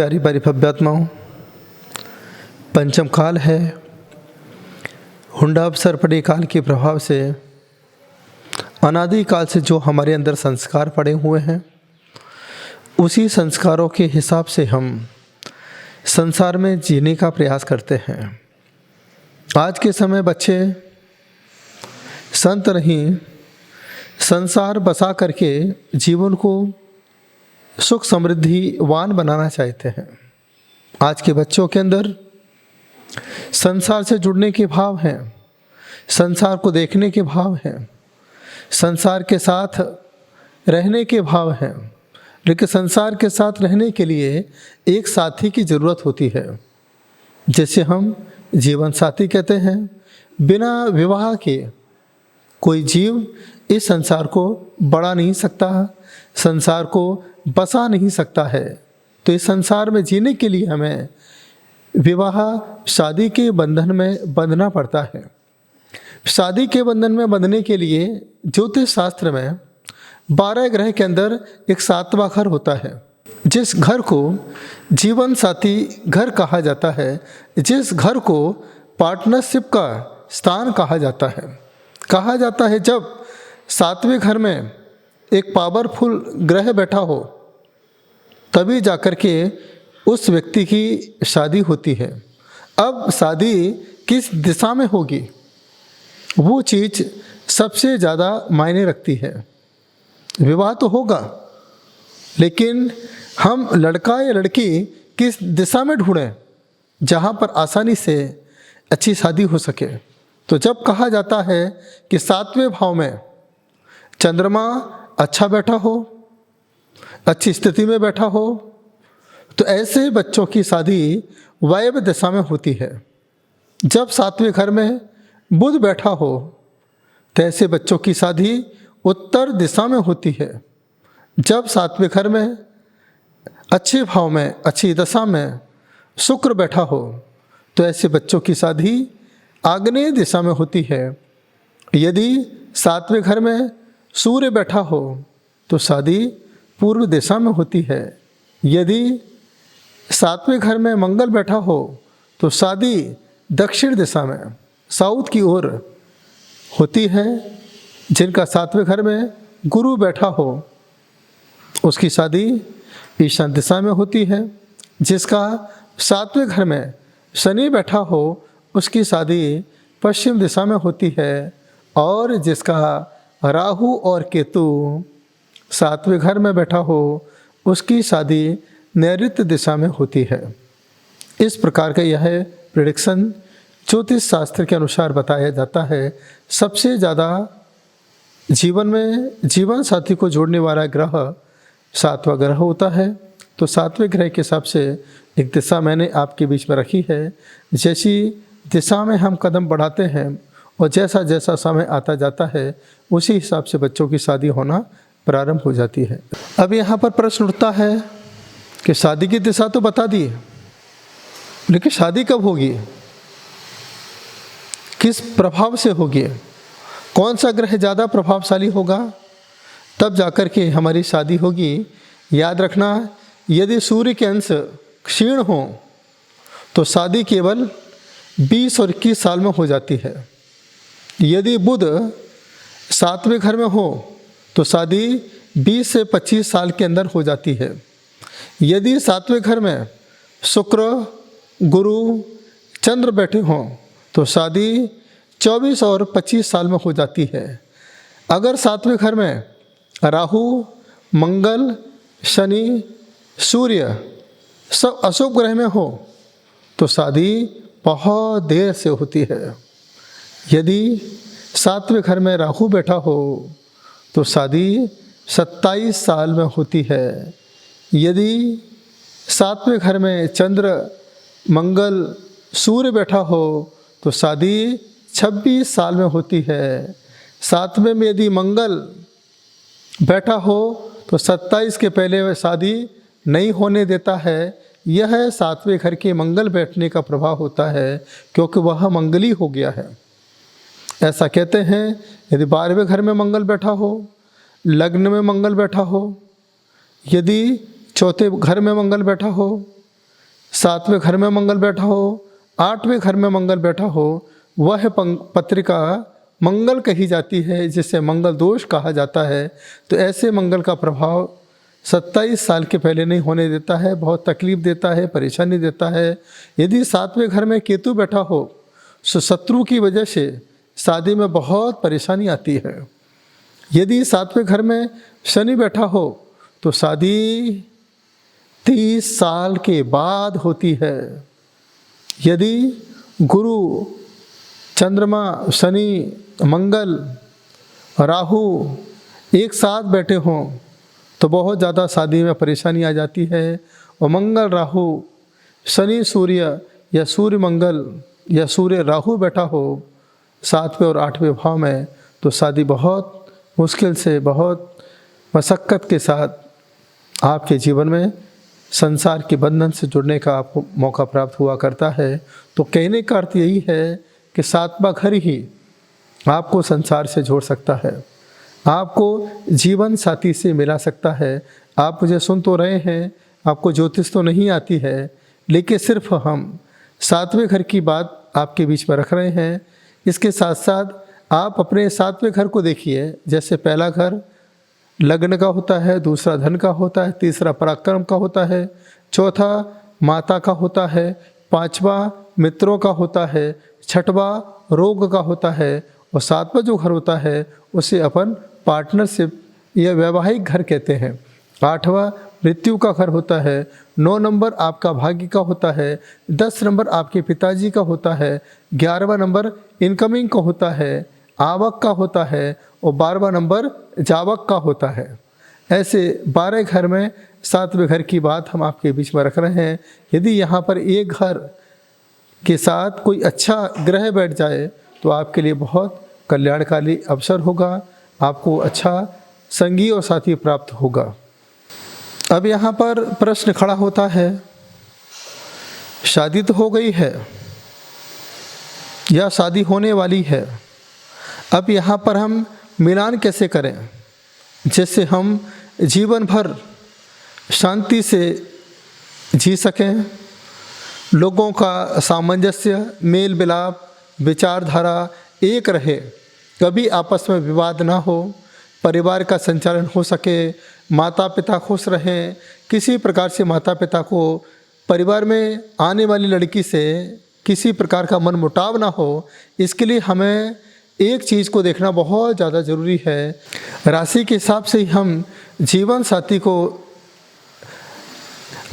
प्यारी प्यारी भव्यात्माओं, पंचम काल है। हुंडा अवसर पड़े काल के प्रभाव से अनादि काल से जो हमारे अंदर संस्कार पड़े हुए हैं, उसी संस्कारों के हिसाब से हम संसार में जीने का प्रयास करते हैं। आज के समय बच्चे संत नहीं, संसार बसा करके जीवन को सुख समृद्धिवान बनाना चाहते हैं। आज के बच्चों के अंदर संसार से जुड़ने के भाव हैं, संसार को देखने के भाव हैं, संसार के साथ रहने के भाव हैं। लेकिन संसार के साथ रहने के लिए एक साथी की ज़रूरत होती है, जैसे हम जीवन साथी कहते हैं। बिना विवाह के कोई जीव इस संसार को बढ़ा नहीं सकता, संसार को बसा नहीं सकता है। तो इस संसार में जीने के लिए हमें विवाह, शादी के बंधन में बंधना पड़ता है। शादी के बंधन में बंधने के लिए ज्योतिष शास्त्र में 12 ग्रह के अंदर एक 7वां घर होता है, जिस घर को जीवन साथी घर कहा जाता है, जिस घर को पार्टनरशिप का स्थान कहा जाता है। जब 7वें घर में एक पावरफुल ग्रह बैठा हो, तभी जाकर के उस व्यक्ति की शादी होती है। अब शादी किस दिशा में होगी, वो चीज़ सबसे ज़्यादा मायने रखती है। विवाह तो होगा, लेकिन हम लड़का या लड़की किस दिशा में ढूंढें जहाँ पर आसानी से अच्छी शादी हो सके। तो जब कहा जाता है कि 7वें भाव में चंद्रमा अच्छा बैठा हो, अच्छी स्थिति में बैठा हो, तो ऐसे बच्चों की शादी वायव्य दिशा में होती है। जब 7वें घर में बुध बैठा हो, तो ऐसे बच्चों की शादी उत्तर दिशा में होती है। जब 7वें घर में अच्छे भाव में, अच्छी दशा में शुक्र बैठा हो, तो ऐसे बच्चों की शादी आग्नेय दिशा में होती है। यदि 7वें घर में सूर्य बैठा हो, तो शादी पूर्व दिशा में होती है। यदि 7वें घर में मंगल बैठा हो, तो शादी दक्षिण दिशा में, साउथ की ओर होती है। जिनका 7वें घर में गुरु बैठा हो, उसकी शादी ईशान दिशा में होती है। जिसका 7वें घर में शनि बैठा हो, उसकी शादी पश्चिम दिशा में होती है। और जिसका राहु और केतु 7वें घर में बैठा हो, उसकी शादी नैऋत्य दिशा में होती है। इस प्रकार का यह प्रेडिक्शन ज्योतिष शास्त्र के अनुसार बताया जाता है। सबसे ज़्यादा जीवन में जीवन साथी को जोड़ने वाला ग्रह 7वां ग्रह होता है। तो 7वें ग्रह के हिसाब से एक दिशा मैंने आपके बीच में रखी है। जैसी दिशा में हम कदम बढ़ाते हैं और जैसा जैसा समय आता जाता है, उसी हिसाब से बच्चों की शादी होना प्रारंभ हो जाती है। अब यहाँ पर प्रश्न उठता है कि शादी की दिशा तो बता दी, लेकिन शादी कब होगी, किस प्रभाव से होगी, कौन सा ग्रह ज़्यादा प्रभावशाली होगा, तब जाकर के हमारी शादी होगी। याद रखना, यदि सूर्य के अंश क्षीण हो, तो शादी केवल 20 और 21 साल में हो जाती है। यदि बुध 7वें घर में हो, तो शादी 20 से 25 साल के अंदर हो जाती है। यदि 7वें घर में शुक्र, गुरु, चंद्र बैठे हों, तो शादी 24 और 25 साल में हो जाती है। अगर 7वें घर में राहु, मंगल, शनि, सूर्य सब अशुभ ग्रह में हो, तो शादी बहुत देर से होती है। यदि 7वें घर में राहु बैठा हो, तो शादी 27 साल में होती है। यदि 7वें घर में चंद्र, मंगल, सूर्य बैठा हो, तो शादी 26 साल में होती है। 7वें में यदि मंगल बैठा हो, तो 27 के पहले शादी नहीं होने देता है। यह 7वें घर के मंगल बैठने का प्रभाव होता है, क्योंकि वह मंगली हो गया है। ऐसा कहते हैं, यदि 12वें घर में मंगल बैठा हो, लग्न में मंगल बैठा हो, यदि चौथे घर में मंगल बैठा हो, सातवें घर में मंगल बैठा हो, आठवें घर में मंगल बैठा हो, वह पत्रिका मंगल कही जाती है, जिसे मंगल दोष कहा जाता है। तो ऐसे मंगल का प्रभाव 27 साल के पहले नहीं होने देता है, बहुत तकलीफ देता है, परेशानी देता है। यदि सातवें घर में केतु बैठा हो तो शत्रु की वजह से शादी में बहुत परेशानी आती है। यदि सातवें घर में शनि बैठा हो तो शादी 30 साल के बाद होती है। यदि गुरु, चंद्रमा, शनि, मंगल, राहु एक साथ बैठे हों तो बहुत ज़्यादा शादी में परेशानी आ जाती है। और मंगल राहु, शनि सूर्य या सूर्य मंगल या सूर्य राहु बैठा हो 7वें और 8वें भाव में तो शादी बहुत मुश्किल से, बहुत मशक्क़त के साथ आपके जीवन में संसार के बंधन से जुड़ने का आपको मौका प्राप्त हुआ करता है। तो कहने का अर्थ यही है कि 7वां घर ही आपको संसार से जोड़ सकता है, आपको जीवन साथी से मिला सकता है। आप मुझे सुन तो रहे हैं, आपको ज्योतिष तो नहीं आती है, लेकिन सिर्फ हम 7वें घर की बात आपके बीच में रख रहे हैं। इसके साथ साथ आप अपने 7वें घर को देखिए। जैसे पहला घर लग्न का होता है, दूसरा धन का होता है, तीसरा पराक्रम का होता है, चौथा माता का होता है, पांचवा मित्रों का होता है, छठवा रोग का होता है और 7वां जो घर होता है उसे अपन पार्टनरशिप या वैवाहिक घर कहते हैं। 8वां मृत्यु का घर होता है, 9 नंबर आपका भाग्य का होता है, 10 नंबर आपके पिताजी का होता है, 11वां नंबर इनकमिंग का होता है, आवक का होता है और 12वां नंबर जावक का होता है। ऐसे 12 घर में 7वें घर की बात हम आपके बीच में रख रहे हैं। यदि यहाँ पर एक घर के साथ कोई अच्छा ग्रह बैठ जाए तो आपके लिए बहुत कल्याणकारी अवसर होगा, आपको अच्छा संगी और साथी प्राप्त होगा। अब यहाँ पर प्रश्न खड़ा होता है, शादी तो हो गई है या शादी होने वाली है, अब यहाँ पर हम मिलान कैसे करें जिससे हम जीवन भर शांति से जी सकें, लोगों का सामंजस्य, मेल मिलाप, विचारधारा एक रहे, कभी आपस में विवाद ना हो, परिवार का संचालन हो सके, माता पिता खुश रहें, किसी प्रकार से माता पिता को परिवार में आने वाली लड़की से किसी प्रकार का मनमुटाव ना हो। इसके लिए हमें एक चीज़ को देखना बहुत ज़्यादा ज़रूरी है। राशि के हिसाब से ही हम जीवन साथी को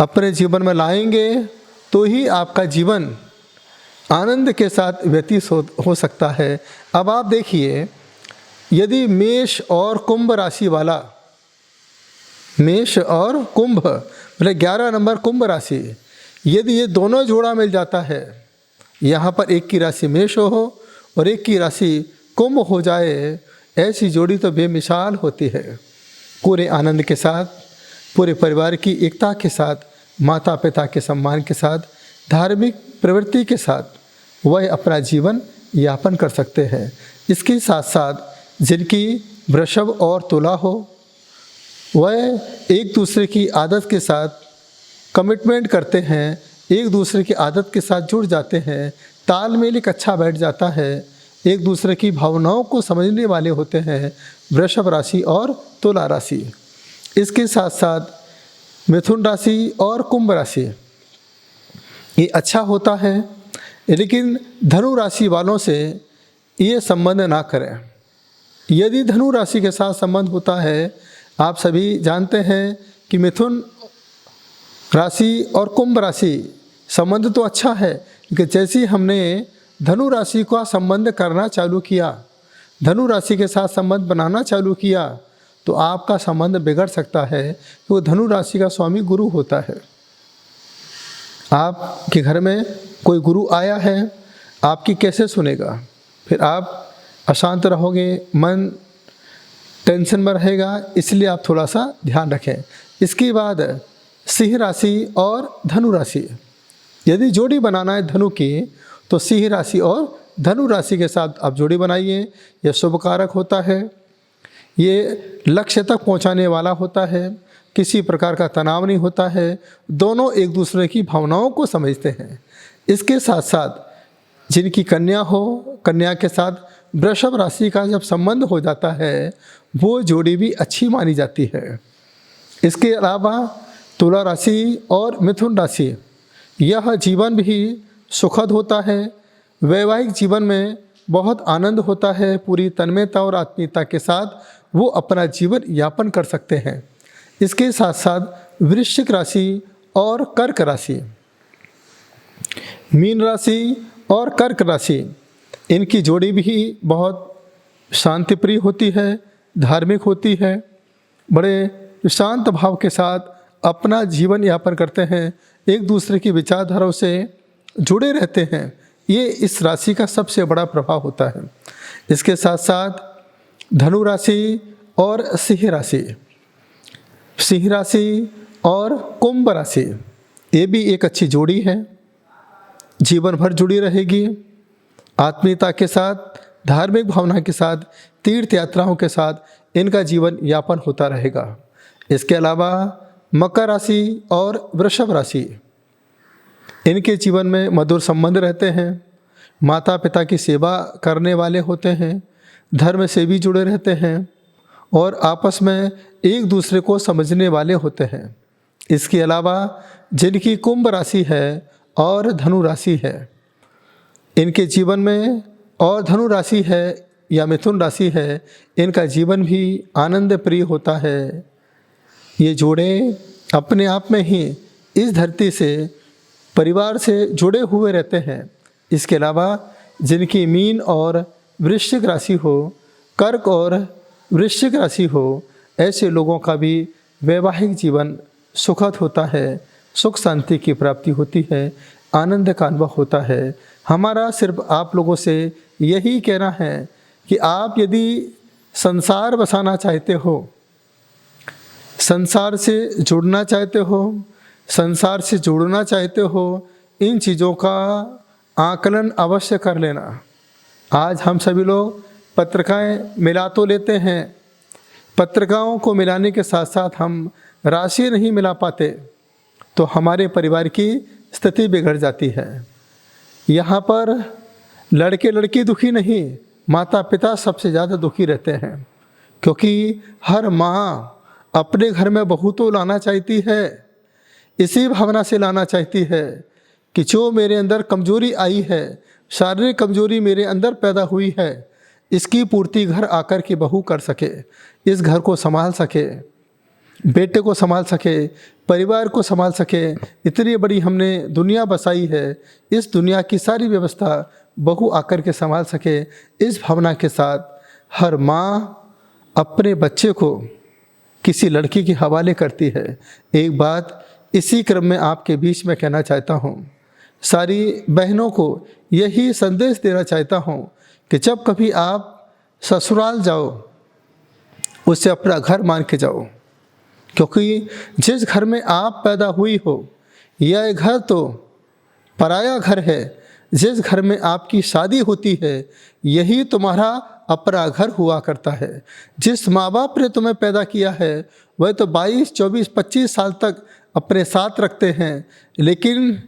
अपने जीवन में लाएंगे तो ही आपका जीवन आनंद के साथ व्यतीत हो सकता है। अब आप देखिए, यदि मेष और कुंभ राशि वाला, मेष और कुंभ मतलब 11 नंबर कुंभ राशि, यदि ये दोनों जोड़ा मिल जाता है, यहाँ पर एक की राशि मेष हो और एक की राशि कुंभ हो जाए, ऐसी जोड़ी तो बेमिसाल होती है। पूरे आनंद के साथ, पूरे परिवार की एकता के साथ, माता पिता के सम्मान के साथ, धार्मिक प्रवृत्ति के साथ वह अपना जीवन यापन कर सकते हैं। इसके साथ साथ जिनकी वृषभ और तुला हो, वह एक दूसरे की आदत के साथ कमिटमेंट करते हैं, एक दूसरे की आदत के साथ जुड़ जाते हैं, तालमेल एक अच्छा बैठ जाता है, एक दूसरे की भावनाओं को समझने वाले होते हैं वृषभ राशि और तुला राशि। इसके साथ साथ मिथुन राशि और कुंभ राशि ये अच्छा होता है, लेकिन धनु राशि वालों से ये संबंध ना करें। यदि धनु राशि के साथ संबंध होता है, आप सभी जानते हैं कि मिथुन राशि और कुंभ राशि संबंध तो अच्छा है, लेकिन जैसे ही हमने धनु राशि का संबंध करना चालू किया, धनु राशि के साथ संबंध बनाना चालू किया, तो आपका संबंध बिगड़ सकता है। वो धनु राशि का स्वामी गुरु होता है। आपके घर में कोई गुरु आया है, आपकी कैसे सुनेगा? फिर आप अशांत रहोगे, मन टेंशन में रहेगा, इसलिए आप थोड़ा सा ध्यान रखें। इसके बाद सिंह राशि और धनु राशि, यदि जोड़ी बनाना है धनु की तो सिंह राशि और धनु राशि के साथ आप जोड़ी बनाइए। यह शुभ कारक होता है, ये लक्ष्य तक पहुंचाने वाला होता है। किसी प्रकार का तनाव नहीं होता है, दोनों एक दूसरे की भावनाओं को समझते हैं। इसके साथ साथ जिनकी कन्या हो, कन्या के साथ वृषभ राशि का जब संबंध हो जाता है वो जोड़ी भी अच्छी मानी जाती है। इसके अलावा तुला राशि और मिथुन राशि, यह जीवन भी सुखद होता है। वैवाहिक जीवन में बहुत आनंद होता है, पूरी तन्मयता और आत्मीयता के साथ वो अपना जीवन यापन कर सकते हैं। इसके साथ साथ वृश्चिक राशि और कर्क राशि, मीन राशि और कर्क राशि, इनकी जोड़ी भी बहुत शांतिप्रिय होती है, धार्मिक होती है, बड़े शांत भाव के साथ अपना जीवन यापन करते हैं, एक दूसरे की विचारधाराओं से जुड़े रहते हैं। ये इस राशि का सबसे बड़ा प्रभाव होता है। इसके साथ साथ धनु राशि और सिंह राशि, सिंह राशि और कुंभ राशि, ये भी एक अच्छी जोड़ी है, जीवन भर जुड़ी रहेगी। आत्मीयता के साथ, धार्मिक भावना के साथ, तीर्थ यात्राओं के साथ इनका जीवन यापन होता रहेगा। इसके अलावा मकर राशि और वृषभ राशि, इनके जीवन में मधुर संबंध रहते हैं, माता पिता की सेवा करने वाले होते हैं, धर्म से भी जुड़े रहते हैं और आपस में एक दूसरे को समझने वाले होते हैं। इसके अलावा जिनकी कुंभ राशि है और धनु राशि है, इनके जीवन में, और धनु राशि है या मिथुन राशि है, इनका जीवन भी आनंद प्रिय होता है। ये जोड़े अपने आप में ही इस धरती से, परिवार से जुड़े हुए रहते हैं। इसके अलावा जिनकी मीन और वृश्चिक राशि हो, कर्क और वृश्चिक राशि हो, ऐसे लोगों का भी वैवाहिक जीवन सुखद होता है, सुख शांति की प्राप्ति होती है, आनंद का अनुभव होता है। हमारा सिर्फ आप लोगों से यही कहना है कि आप यदि संसार बसाना चाहते हो, संसार से जुड़ना चाहते हो, संसार से जुड़ना चाहते हो, इन चीज़ों का आकलन अवश्य कर लेना। आज हम सभी लोग पत्रिकाएं मिला तो लेते हैं, पत्रिकाओं को मिलाने के साथ साथ हम राशि नहीं मिला पाते तो हमारे परिवार की स्थिति बिगड़ जाती है। यहाँ पर लड़के लड़की दुखी नहीं, माता पिता सबसे ज़्यादा दुखी रहते हैं, क्योंकि हर माँ अपने घर में बहू तो लाना चाहती है, इसी भावना से लाना चाहती है कि जो मेरे अंदर कमजोरी आई है, शारीरिक कमजोरी मेरे अंदर पैदा हुई है, इसकी पूर्ति घर आकर के बहू कर सके, इस घर को संभाल सके, बेटे को संभाल सके, परिवार को संभाल सके। इतनी बड़ी हमने दुनिया बसाई है, इस दुनिया की सारी व्यवस्था बहू आकर के संभाल सके, इस भावना के साथ हर माँ अपने बच्चे को किसी लड़की के हवाले करती है। एक बात इसी क्रम में आपके बीच में कहना चाहता हूँ, सारी बहनों को यही संदेश देना चाहता हूँ कि जब कभी आप ससुराल जाओ, उसे अपना घर मान के जाओ, क्योंकि जिस घर में आप पैदा हुई हो, यह घर तो पराया घर है। जिस घर में आपकी शादी होती है, यही तुम्हारा अपना घर हुआ करता है। जिस माँ बाप ने तुम्हें पैदा किया है, वह तो 22, 24, 25 साल तक अपने साथ रखते हैं, लेकिन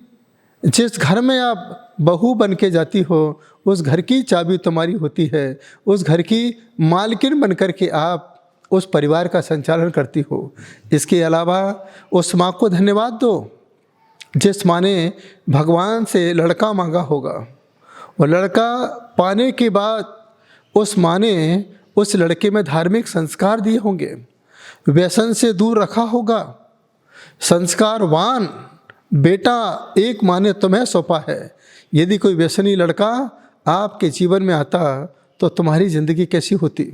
जिस घर में आप बहू बन के जाती हो, उस घर की चाबी तुम्हारी होती है, उस घर की मालकिन बन कर के आप उस परिवार का संचालन करती हो। इसके अलावा उस माँ को धन्यवाद दो जिस माँ ने भगवान से लड़का मांगा होगा, और लड़का पाने के बाद उस माँ ने उस लड़के में धार्मिक संस्कार दिए होंगे, व्यसन से दूर रखा होगा। संस्कारवान बेटा एक माँ ने तुम्हें सौंपा है। यदि कोई व्यसनी लड़का आपके जीवन में आता तो तुम्हारी ज़िंदगी कैसी होती?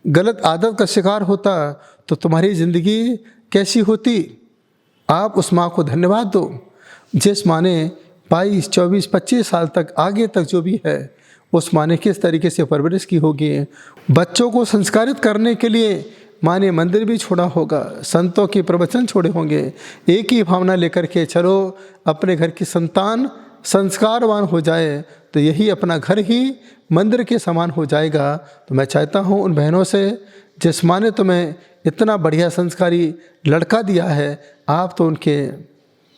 गलत आदत का शिकार होता तो तुम्हारी ज़िंदगी कैसी होती? आप उस माँ को धन्यवाद दो जिस माँ ने 22, 24, 25 साल तक, आगे तक जो भी है, उस माँ ने किस तरीके से परवरिश की होगी। बच्चों को संस्कारित करने के लिए माँ ने मंदिर भी छोड़ा होगा, संतों के प्रवचन छोड़े होंगे। एक ही भावना लेकर के चलो, अपने घर की संतान संस्कारवान हो जाए तो यही अपना घर ही मंदिर के समान हो जाएगा। तो मैं चाहता हूँ उन बहनों से, जिस माँ ने तुम्हें इतना बढ़िया संस्कारी लड़का दिया है, आप तो उनके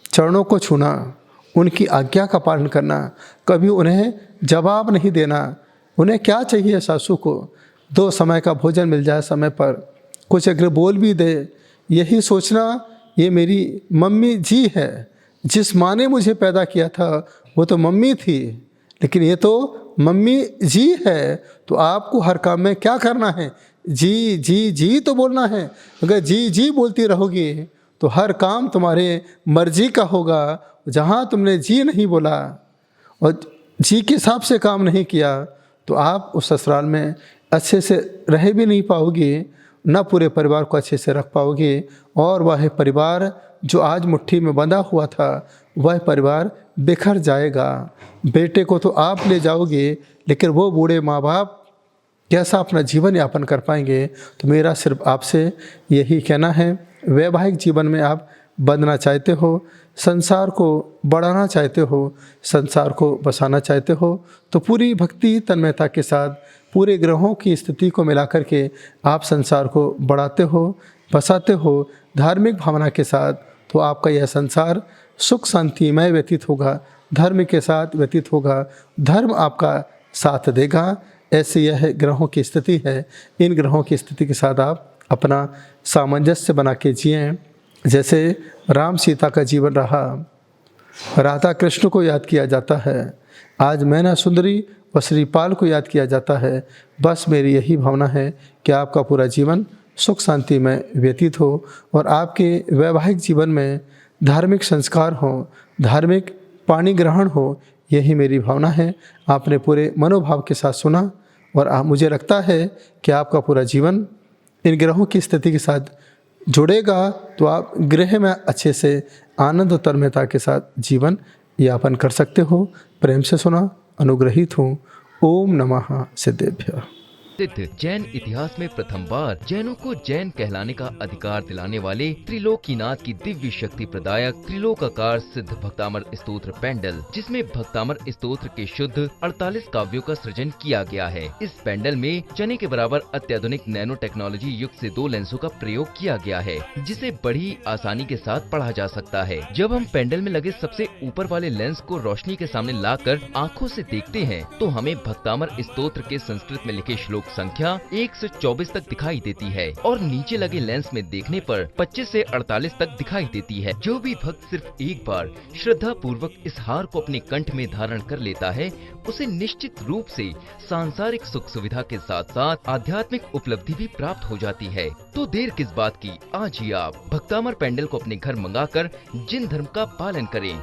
चरणों को छूना, उनकी आज्ञा का पालन करना, कभी उन्हें जवाब नहीं देना। उन्हें क्या चाहिए सासू को, 2 समय का भोजन मिल जाए समय पर, कुछ अगर बोल भी दे, यही सोचना ये मेरी मम्मी जी है। जिस माँ ने मुझे पैदा किया था वो तो मम्मी थी, लेकिन ये तो मम्मी जी है। तो आपको हर काम में क्या करना है, जी जी जी तो बोलना है। अगर जी जी बोलती रहोगी तो हर काम तुम्हारे मर्जी का होगा। जहाँ तुमने जी नहीं बोला और जी के हिसाब से काम नहीं किया तो आप उस ससुराल में अच्छे से रह भी नहीं पाओगे, न पूरे परिवार को अच्छे से रख पाओगे। और वह परिवार जो आज मुट्ठी में बंधा हुआ था, वह परिवार बिखर जाएगा। बेटे को तो आप ले जाओगे, लेकिन वो बूढ़े माँ बाप कैसा अपना जीवन यापन कर पाएंगे। तो मेरा सिर्फ आपसे यही कहना है, वैवाहिक जीवन में आप बंधना चाहते हो, संसार को बढ़ाना चाहते हो, संसार को बसाना चाहते हो, तो पूरी भक्ति तन्मयता के साथ पूरे ग्रहों की स्थिति को मिलाकर के आप संसार को बढ़ाते हो, बसाते हो धार्मिक भावना के साथ, तो आपका यह संसार सुख शांतिमय व्यतीत होगा, धर्म के साथ व्यतीत होगा, धर्म आपका साथ देगा। ऐसे यह ग्रहों की स्थिति है। इन ग्रहों की स्थिति के साथ आप अपना सामंजस्य बना के जिएँ। जैसे राम सीता का जीवन रहा, राधा कृष्ण को याद किया जाता है, आज मैना सुंदरी और श्रीपाल को याद किया जाता है। बस मेरी यही भावना है कि आपका पूरा जीवन सुख शांति में व्यतीत हो और आपके वैवाहिक जीवन में धार्मिक संस्कार हो, धार्मिक पाणी ग्रहण हो, यही मेरी भावना है। आपने पूरे मनोभाव के साथ सुना और मुझे लगता है कि आपका पूरा जीवन इन ग्रहों की स्थिति के साथ जुड़ेगा, तो आप गृह में अच्छे से आनंद और तन्मयता के साथ जीवन यापन कर सकते हो। प्रेम से सुना, अनुग्रहित हूँ। ओम नमः सिद्धेभ्यः। सिद्ध जैन इतिहास में प्रथम बार जैनों को जैन कहलाने का अधिकार दिलाने वाले त्रिलोकीनाथ की दिव्य शक्ति प्रदायक त्रिलोकाकार सिद्ध भक्तामर स्तोत्र पेंडल, जिसमें भक्तामर स्तोत्र के शुद्ध 48 काव्यों का सृजन किया गया है। इस पेंडल में चने के बराबर अत्याधुनिक नैनो टेक्नोलॉजी युक्त से 2 लेंसों का प्रयोग किया गया है, जिसे बड़ी आसानी के साथ पढ़ा जा सकता है। जब हम पेंडल में लगे सबसे ऊपर वाले लेंस को रोशनी के सामने लाकर आँखों से देखते हैं, तो हमें भक्तामर स्तोत्र के संस्कृत में लिखे श्लोक संख्या 1 से 24 तक दिखाई देती है और नीचे लगे लेंस में देखने पर 25 से 48 तक दिखाई देती है। जो भी भक्त सिर्फ एक बार श्रद्धा पूर्वक इस हार को अपने कंठ में धारण कर लेता है, उसे निश्चित रूप से सांसारिक सुख सुविधा के साथ साथ आध्यात्मिक उपलब्धि भी प्राप्त हो जाती है। तो देर किस बात की, आज ही आप भक्तामर पेंडल को अपने घर मंगाकर जिन धर्म का पालन करें।